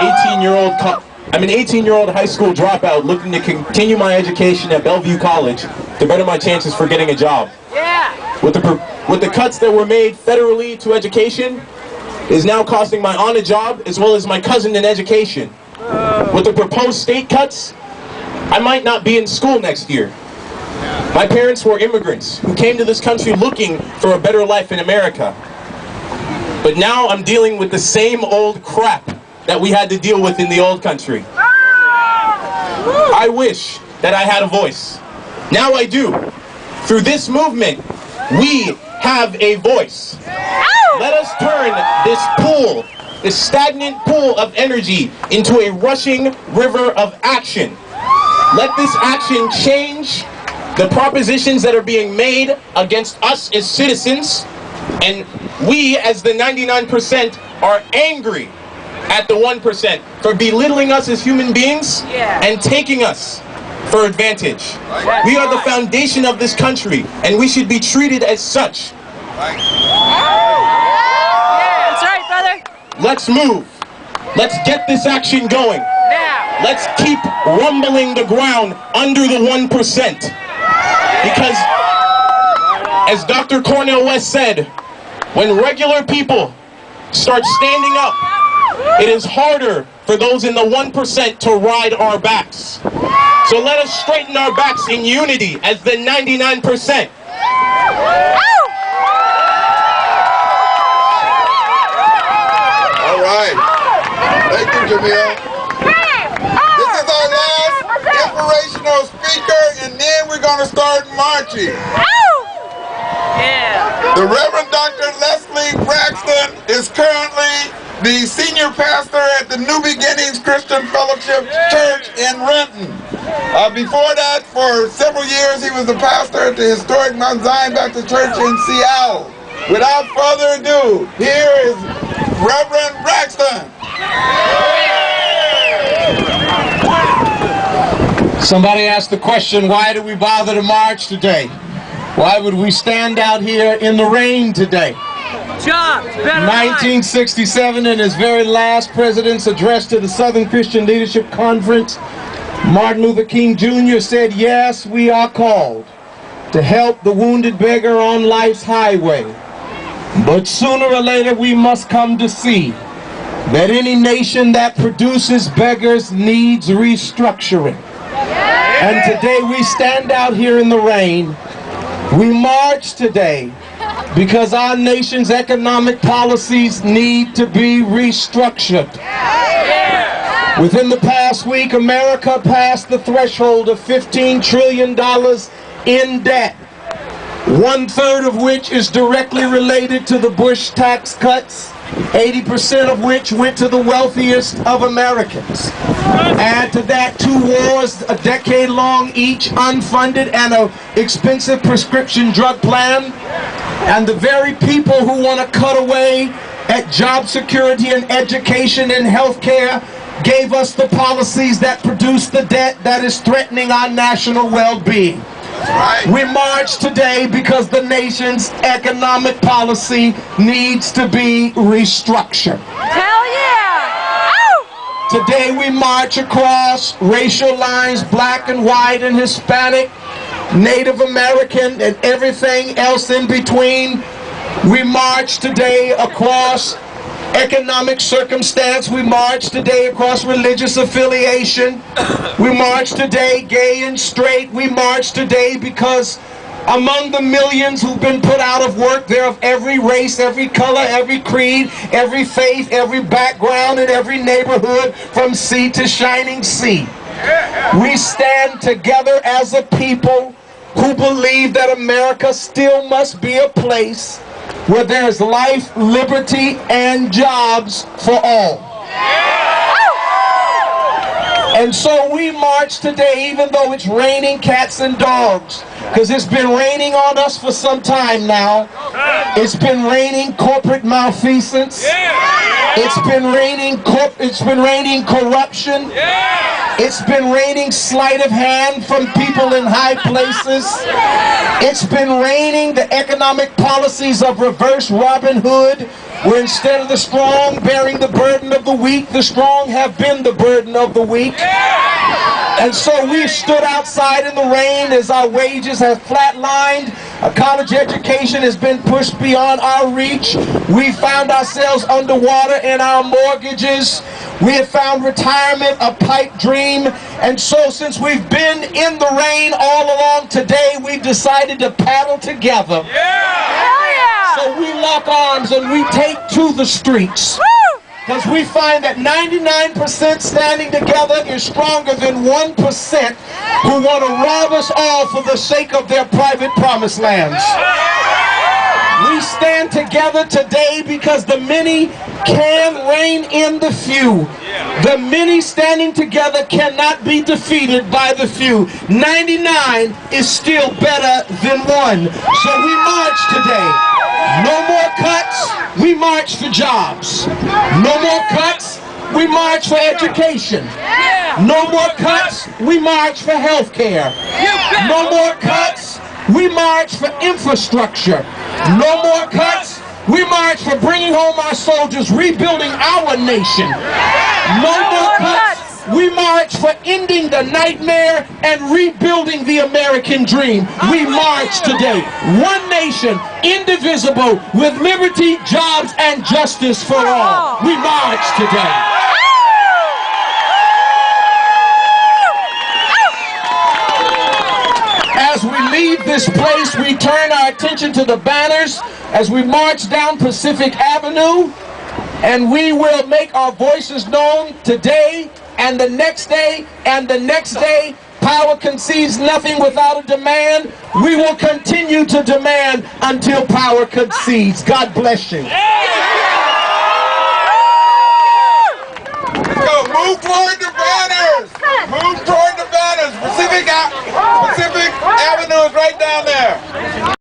I'm an 18-year-old high school dropout looking to continue my education at Bellevue College to better my chances for getting a job. With the cuts that were made federally to education is now costing my aunt a job as well as my cousin an education. With the proposed state cuts, I might not be in school next year. My parents were immigrants who came to this country looking for a better life in America. But now I'm dealing with the same old crap that we had to deal with in the old country. I wish that I had a voice. Now I do. Through this movement, we have a voice. Let us turn this stagnant pool of energy into a rushing river of action. Let this action change the propositions that are being made against us as citizens, and we as the 99% are angry at the 1% for belittling us as human beings and taking us for advantage. We are the foundation of this country, and we should be treated as such. That's right, brother. Let's move. Let's get this action going. Let's keep rumbling the ground under the 1%. Because, as Dr. Cornel West said, when regular people start standing up, it is harder for those in the 1% to ride our backs. So let us straighten our backs in unity as the 99%. All right. Thank you, Jamil. This is our last inspirational speaker, and then we're going to start marching. The Reverend Dr. Leslie Braxton is currently the senior pastor at the New Beginnings Christian Fellowship Church in Renton. Before that, for several years, he was the pastor at the historic Mount Zion Baptist Church in Seattle. Without further ado, here is Reverend Braxton. Somebody asked the question, why do we bother to march today? Why would we stand out here in the rain today? 1967, in his very last president's address to the Southern Christian Leadership Conference, Martin Luther King Jr. said, yes, we are called to help the wounded beggar on life's highway. But sooner or later we must come to see that any nation that produces beggars needs restructuring. And today we stand out here in the rain. We march today because our nation's economic policies need to be restructured. Within the past week, America passed the threshold of $15 trillion in debt, 1/3 of which is directly related to the Bush tax cuts, 80% of which went to the wealthiest of Americans. Add to that 2 wars, a decade long each, unfunded, and an expensive prescription drug plan. And the very people who want to cut away at job security and education and health care gave us the policies that produce the debt that is threatening our national well-being. We march today because the nation's economic policy needs to be restructured. Hell yeah! Today we march across racial lines, black and white and Hispanic, Native American, and everything else in between. We march today across economic circumstance. We march today across religious affiliation. We march today gay and straight. We march today because among the millions who've been put out of work, they're of every race, every color, every creed, every faith, every background, and every neighborhood from sea to shining sea. We stand together as a people who believe that America still must be a place where there's life, liberty, and jobs for all. And so we march today, even though it's raining cats and dogs, because it's been raining on us for some time now. It's been raining corporate malfeasance. It's been raining corruption. It's been raining sleight of hand from people in high places. It's been raining the economic policies of reverse Robin Hood where instead of the strong bearing the burden of the weak, the strong have been the burden of the weak. And so we stood outside in the rain as our wages have flatlined. A college education has been pushed beyond our reach. We found ourselves underwater in our mortgages. We have found retirement a pipe dream. And so since we've been in the rain all along today, we've decided to paddle together. So we lock arms and we take to the streets. Because we find that 99% standing together is stronger than 1% who want to rob us all for the sake of their private promised lands. We stand together today because the many can rein in the few. The many standing together cannot be defeated by the few. 99 is still better than 1. So we march today. No more cuts, we march for jobs. No more cuts, we march for education. No more cuts, we march for health care. No more cuts, we march for infrastructure. No more cuts, we march for bringing home our soldiers, rebuilding our nation. No more cuts, we march for ending the nightmare and rebuilding the American dream. We march today. One nation, indivisible, with liberty, jobs, and justice for all. We march today. As we leave this place, we turn our attention to the banners as we march down Pacific Avenue, and we will make our voices known today and the next day and the next day. Power concedes nothing without a demand. We will continue to demand until power concedes. God bless you. Go, move toward the banners. Move toward the banners. Pacific Avenue is right down there.